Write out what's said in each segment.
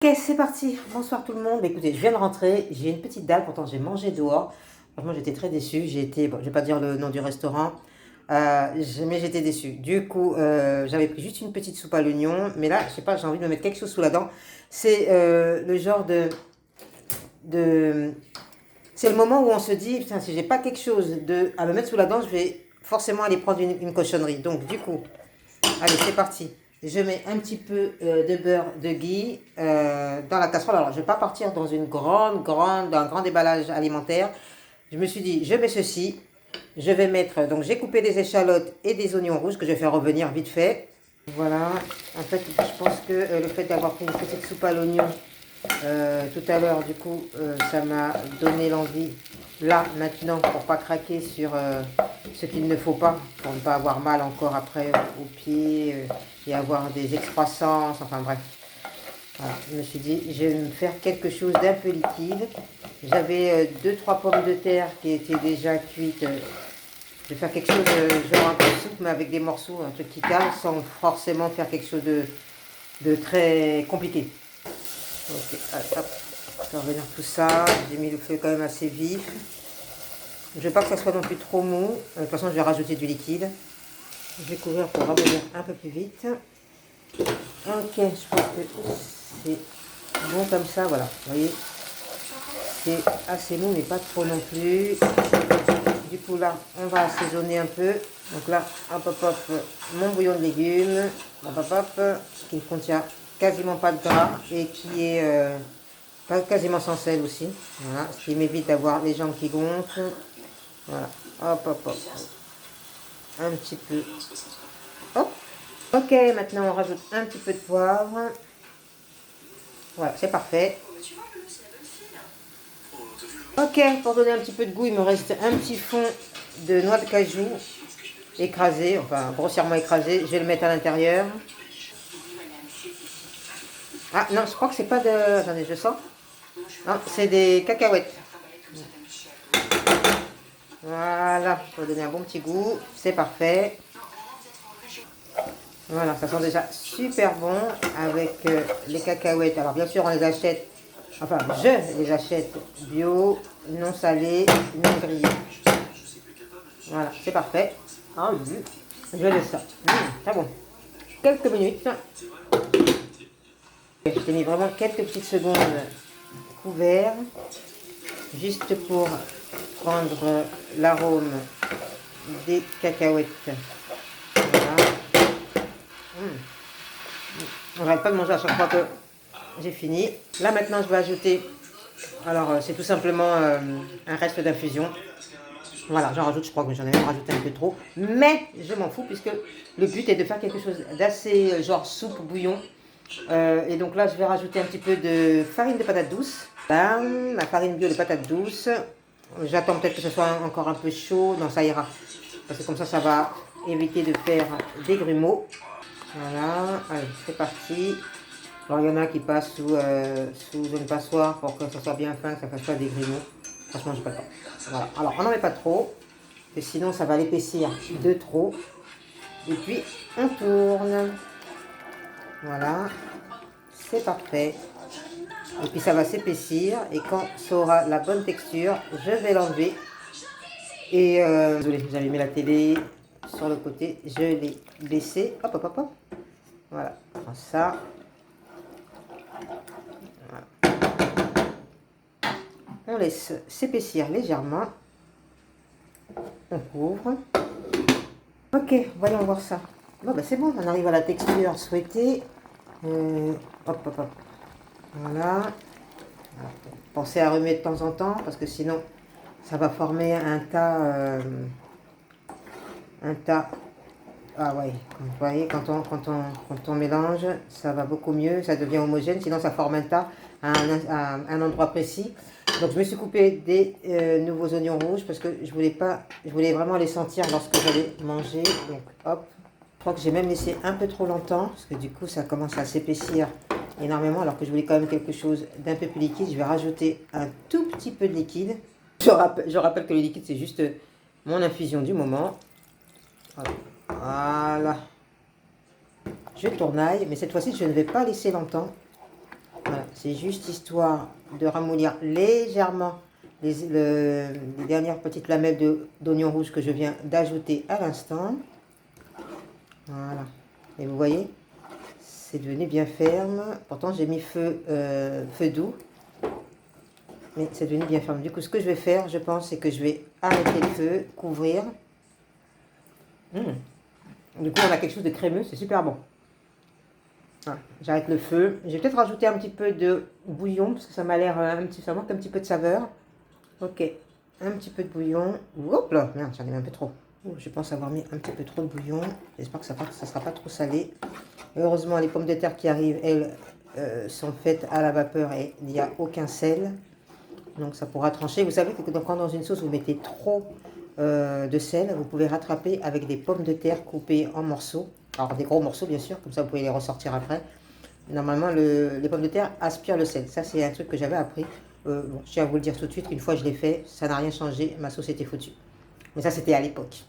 Ok, c'est parti. Bonsoir tout le monde. Bah, écoutez, je viens de rentrer. J'ai une petite dalle, pourtant j'ai mangé dehors. Franchement, j'étais très déçue. J'ai été, bon, je vais pas dire le nom du restaurant, mais j'étais déçue. Du coup, j'avais pris juste une petite soupe à l'oignon, mais là, je sais pas, j'ai envie de me mettre quelque chose sous la dent. C'est le genre de, c'est le moment où on se dit, putain, si j'ai pas quelque chose à me mettre sous la dent, je vais forcément aller prendre une cochonnerie. Donc, du coup, allez, c'est parti. Je mets un petit peu de beurre de ghee dans la casserole. Alors, je ne vais pas partir dans un grand déballage alimentaire. Je me suis dit, je mets ceci. Je vais mettre, donc j'ai coupé des échalotes et des oignons rouges que je vais faire revenir vite fait. Voilà. En fait, je pense que le fait d'avoir pris une petite soupe à l'oignon tout à l'heure, du coup, ça m'a donné l'envie, là, maintenant, pour pas craquer sur ce qu'il ne faut pas, pour ne pas avoir mal encore après aux pieds et avoir des excroissances, enfin bref. Voilà, je me suis dit, je vais me faire quelque chose d'un peu liquide. J'avais 2-3 pommes de terre qui étaient déjà cuites. Je vais faire quelque chose genre un peu soupe, mais avec des morceaux, un truc qui cale, sans forcément faire quelque chose de très compliqué. Ok, allez, hop, je vais revenir tout ça. J'ai mis le feu quand même assez vif. Je ne veux pas que ça soit non plus trop mou. De toute façon, je vais rajouter du liquide. Je vais couvrir pour revenir un peu plus vite. Ok, je pense que c'est bon comme ça. Voilà, vous voyez, c'est assez mou, mais pas trop non plus. Du coup, là, on va assaisonner un peu. Donc là, hop, hop, hop, mon bouillon de légumes. Hop, hop, hop, qui ne contient quasiment pas de gras et qui est pas quasiment sans sel aussi. Voilà, ce qui m'évite d'avoir les jambes qui gonflent. Voilà, hop, hop, hop. Un petit peu. Hop. Ok, maintenant on rajoute un petit peu de poivre. Voilà, c'est parfait. Ok, pour donner un petit peu de goût, il me reste un petit fond de noix de cajou écrasé, enfin grossièrement écrasé. Je vais le mettre à l'intérieur. Ah non, je crois que c'est pas de... Attendez, je sens. Non, c'est des cacahuètes. Voilà, pour donner un bon petit goût. C'est parfait. Voilà, ça sent déjà super bon avec les cacahuètes. Alors bien sûr, on les achète, enfin je les achète bio, non salés, non grillés. Voilà, c'est parfait. Ah oui, je laisse ça. Très bon. Quelques minutes. J'ai mis vraiment quelques petites secondes couvert, juste pour prendre l'arôme des cacahuètes. Voilà. On n'arrête pas de manger à chaque fois que j'ai fini. Là maintenant je vais ajouter, alors c'est tout simplement un reste d'infusion. Voilà, j'en rajoute, je crois que j'en ai même rajouté un peu trop. Mais je m'en fous puisque le but est de faire quelque chose d'assez genre soupe, bouillon. Et donc là je vais rajouter un petit peu de farine de patate douce. Là, la farine bio de patate douce. J'attends peut-être que ce soit encore un peu chaud. Non, ça ira. Parce que comme ça va éviter de faire des grumeaux. Voilà, allez, c'est parti. Alors, il y en a qui passent sous une passoire pour que ça soit bien fin, que ça ne fasse pas des grumeaux. Franchement, j'ai pas le temps. Voilà. Alors, on n'en met pas trop, et sinon, ça va l'épaissir de trop. Et puis, on tourne. Voilà, c'est parfait. Et puis, ça va s'épaissir, et quand ça aura la bonne texture, je vais l'enlever. Et, désolé, j'avais mis la télé sur le côté, je l'ai baissé. Hop, hop, hop, hop. Voilà, comme ça. On laisse s'épaissir légèrement. On couvre. Ok, voyons voir ça. Bon, ben c'est bon, on arrive à la texture souhaitée. Hop, hop, hop. Voilà. Pensez à remettre de temps en temps, parce que sinon, ça va former un tas. Ah ouais, vous voyez, quand on mélange, ça va beaucoup mieux, ça devient homogène, sinon ça forme un tas à un endroit précis. Donc je me suis coupé des nouveaux oignons rouges parce que je voulais vraiment les sentir lorsque j'allais manger. Donc hop, je crois que j'ai même laissé un peu trop longtemps parce que du coup ça commence à s'épaissir énormément alors que je voulais quand même quelque chose d'un peu plus liquide. Je vais rajouter un tout petit peu de liquide. Je rappelle que le liquide c'est juste mon infusion du moment. Voilà. Je tournaille, mais cette fois-ci je ne vais pas laisser longtemps. Voilà. c'est juste histoire de ramollir légèrement les dernières petites lamelles d'oignon rouge que je viens d'ajouter à l'instant. Voilà. Et vous voyez, c'est devenu bien ferme. Pourtant, j'ai mis feu doux. Mais c'est devenu bien ferme. Du coup, ce que je vais faire, je pense, c'est que je vais arrêter le feu, couvrir. Du coup, on a quelque chose de crémeux, c'est super bon. Voilà, j'arrête le feu. Je vais peut-être rajouter un petit peu de bouillon, parce que ça m'a l'air ça manque un petit peu de saveur. Ok, un petit peu de bouillon. Hop là, merde, j'en ai mis un peu trop. Je pense avoir mis un petit peu trop de bouillon. J'espère que ça ne sera pas trop salé. Heureusement, les pommes de terre qui arrivent, elles, sont faites à la vapeur et il n'y a aucun sel. Donc ça pourra trancher. Vous savez que quand dans une sauce vous mettez trop de sel, vous pouvez rattraper avec des pommes de terre coupées en morceaux. Alors des gros morceaux bien sûr, comme ça vous pouvez les ressortir après. Normalement les pommes de terre aspirent le sel. Ça c'est un truc que j'avais appris. Bon, je tiens à vous le dire tout de suite qu'une fois je l'ai fait, ça n'a rien changé, ma sauce était foutue. Mais ça c'était à l'époque.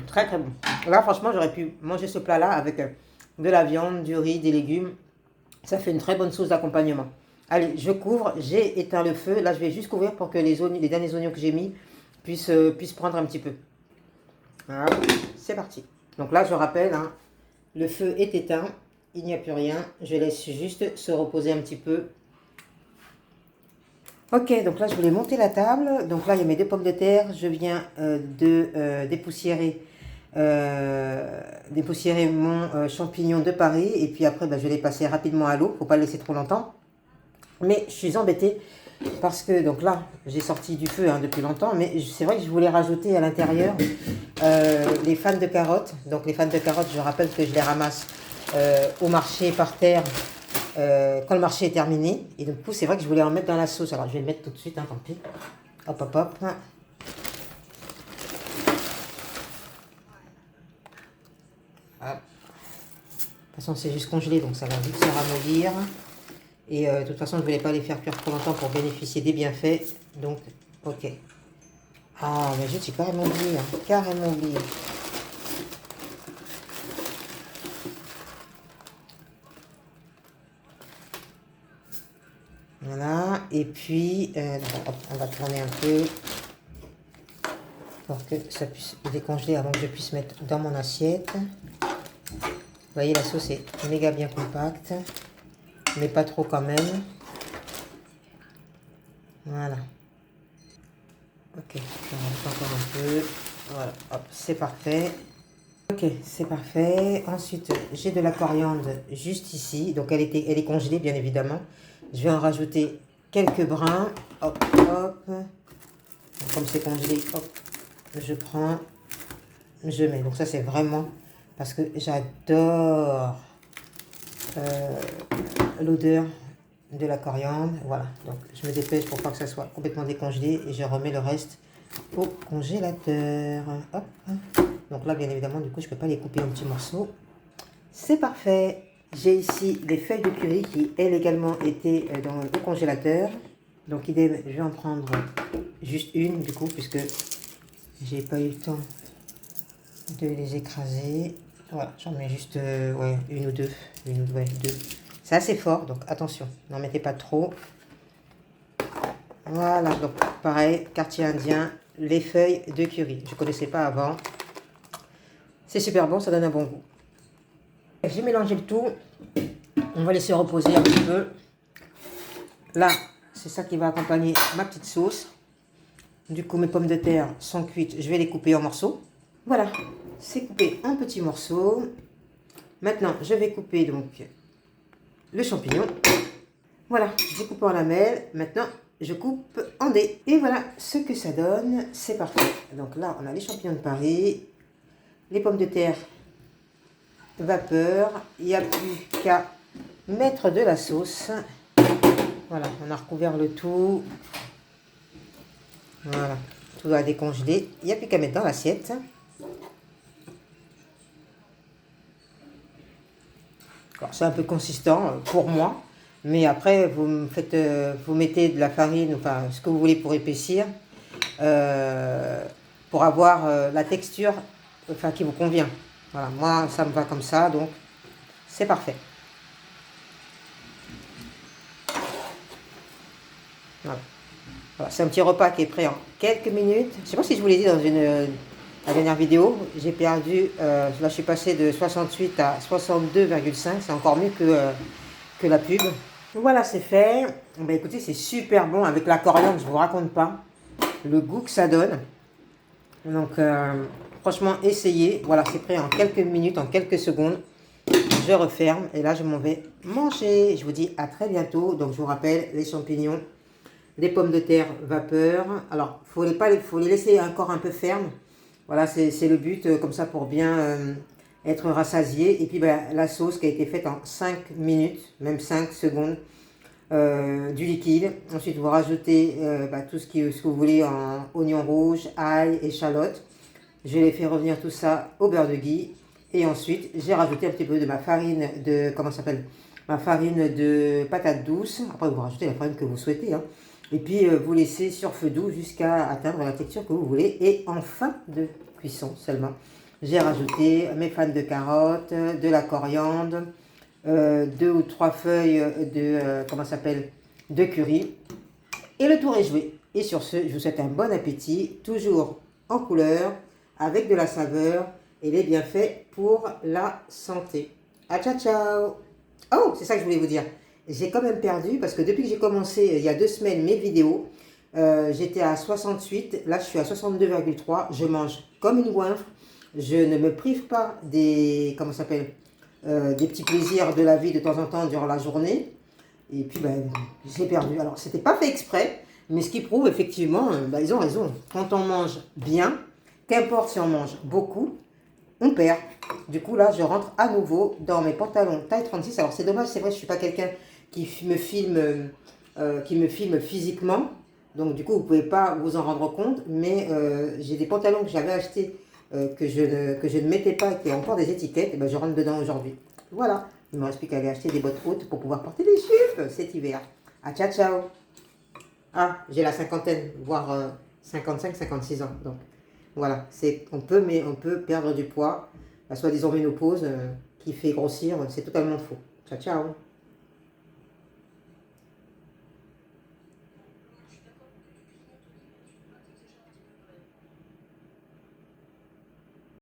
Très très bon. Là franchement j'aurais pu manger ce plat là avec de la viande, du riz, des légumes. Ça fait une très bonne sauce d'accompagnement. Allez, je couvre, j'ai éteint le feu. Là, je vais juste couvrir pour que les derniers oignons que j'ai mis puissent prendre un petit peu. Voilà, c'est parti. Donc là, je rappelle, hein, le feu est éteint. Il n'y a plus rien. Je laisse juste se reposer un petit peu. Ok, donc là, je voulais monter la table. Donc là, il y a mes 2 pommes de terre. Je viens dépoussiérer mon champignon de Paris. Et puis après, je vais les passer rapidement à l'eau. Il ne faut pas le laisser trop longtemps. Mais je suis embêtée parce que, donc là, j'ai sorti du feu depuis longtemps, mais c'est vrai que je voulais rajouter à l'intérieur les fans de carottes. Donc les fans de carottes, je rappelle que je les ramasse au marché par terre quand le marché est terminé. Et du coup, c'est vrai que je voulais en mettre dans la sauce. Alors je vais le mettre tout de suite, tant pis. Hop, hop, hop. De toute façon, c'est juste congelé, donc ça va vite se ramollir. Et de toute façon, je ne voulais pas les faire cuire trop longtemps pour bénéficier des bienfaits. Donc, ok. Ah, mais j'ai carrément oublié. Hein, carrément oublié. Voilà. Et puis, on va tourner un peu pour que ça puisse décongeler avant que je puisse mettre dans mon assiette. Vous voyez, la sauce est méga bien compacte, mais pas trop quand même. Voilà. Ok, je rajoute encore un peu. Voilà, hop, c'est parfait. Ok, c'est parfait. Ensuite, j'ai de la coriandre juste ici. Donc, elle est congelée, bien évidemment. Je vais en rajouter quelques brins. Hop, hop. Donc, comme c'est congelé, hop, je prends, je mets. Donc, ça, c'est vraiment parce que j'adore l'odeur de la coriandre. Voilà, donc je me dépêche pour pas que ça soit complètement décongelé et je remets le reste au congélateur. Hop. Donc là, bien évidemment, du coup, je peux pas les couper en petits morceaux. C'est parfait. J'ai ici des feuilles de curry qui, elles également, étaient dans le congélateur. Donc, idem, je vais en prendre juste une, du coup, puisque j'ai pas eu le temps de les écraser. Voilà, j'en mets juste ouais, une ou deux. Deux. C'est assez fort, donc attention, n'en mettez pas trop. Voilà, donc pareil, quartier indien, les feuilles de curry. Je ne connaissais pas avant. C'est super bon, ça donne un bon goût. J'ai mélangé le tout. On va laisser reposer un petit peu. Là, c'est ça qui va accompagner ma petite sauce. Du coup, mes pommes de terre sont cuites. Je vais les couper en morceaux. Voilà, c'est coupé en petits morceaux. Maintenant, je vais couper donc le champignon. Voilà, j'ai coupé en lamelles. Maintenant, je coupe en dés. Et voilà ce que ça donne. C'est parfait. Donc là, on a les champignons de Paris, les pommes de terre vapeur. Il n'y a plus qu'à mettre de la sauce. Voilà, on a recouvert le tout. Voilà, tout va décongeler. Il n'y a plus qu'à mettre dans l'assiette. C'est un peu consistant pour moi. Mais après, vous mettez de la farine, enfin ce que vous voulez pour épaissir, pour avoir la texture qui vous convient. Voilà, moi ça me va comme ça, donc c'est parfait. Voilà. Voilà, c'est un petit repas qui est prêt en quelques minutes. Je sais pas si je vous l'ai dit dans la dernière vidéo. J'ai perdu, là je suis passé de 68 à 62,5. C'est encore mieux que la pub. Voilà, c'est fait. Ben, écoutez, c'est super bon avec la coriandre, je vous raconte pas. Le goût que ça donne. Donc, franchement, essayez. Voilà, c'est prêt en quelques minutes, en quelques secondes. Je referme et là, je m'en vais manger. Je vous dis à très bientôt. Donc, je vous rappelle, les champignons, les pommes de terre vapeur. Alors, faut les laisser encore un peu fermes. Voilà, c'est le but, comme ça, pour bien être rassasié. Et puis, ben, la sauce qui a été faite en 5 minutes, même 5 secondes. Du liquide. Ensuite, vous rajoutez tout ce que vous voulez en oignon rouge, ail, échalote. Je l'ai fait revenir tout ça au beurre de ghee. Et ensuite, j'ai rajouté un petit peu de ma farine de, comment ça s'appelle, ma farine de patate douce. Après, vous rajoutez la farine que vous souhaitez. Hein. Et puis, vous laissez sur feu doux jusqu'à atteindre la texture que vous voulez. Et en fin de cuisson seulement, j'ai rajouté mes fans de carottes, de la coriandre, 2 ou 3 feuilles de, comment ça s'appelle, de curry. Et le tour est joué. Et sur ce, je vous souhaite un bon appétit, toujours en couleur, avec de la saveur et les bienfaits pour la santé. À ciao ciao. Oh, c'est ça que je voulais vous dire. J'ai quand même perdu parce que depuis que j'ai commencé il y a 2 semaines mes vidéos, j'étais à 68, là je suis à 62,3. Je mange comme une goinfre. Je ne me prive pas des, comment ça s'appelle, des petits plaisirs de la vie de temps en temps durant la journée. Et puis, ben, j'ai perdu. Alors, c'était pas fait exprès, mais ce qui prouve effectivement, ils ont raison. Quand on mange bien, qu'importe si on mange beaucoup, on perd. Du coup, là, je rentre à nouveau dans mes pantalons taille 36. Alors, c'est dommage, c'est vrai, je suis pas quelqu'un qui me filme physiquement. Donc, du coup, vous pouvez pas vous en rendre compte. Mais j'ai des pantalons que j'avais achetés que je ne mettais pas et qui ont encore des étiquettes. Et ben, je rentre dedans aujourd'hui. Voilà. Il ne me reste plus qu'à aller acheter des bottes hautes pour pouvoir porter des jupes cet hiver. Ah, ciao, ciao. Ah, j'ai la cinquantaine, voire 55-56 ans. Donc, voilà. Mais on peut perdre du poids. La soi-disant ménopause qui fait grossir, c'est totalement faux. Ciao, ciao.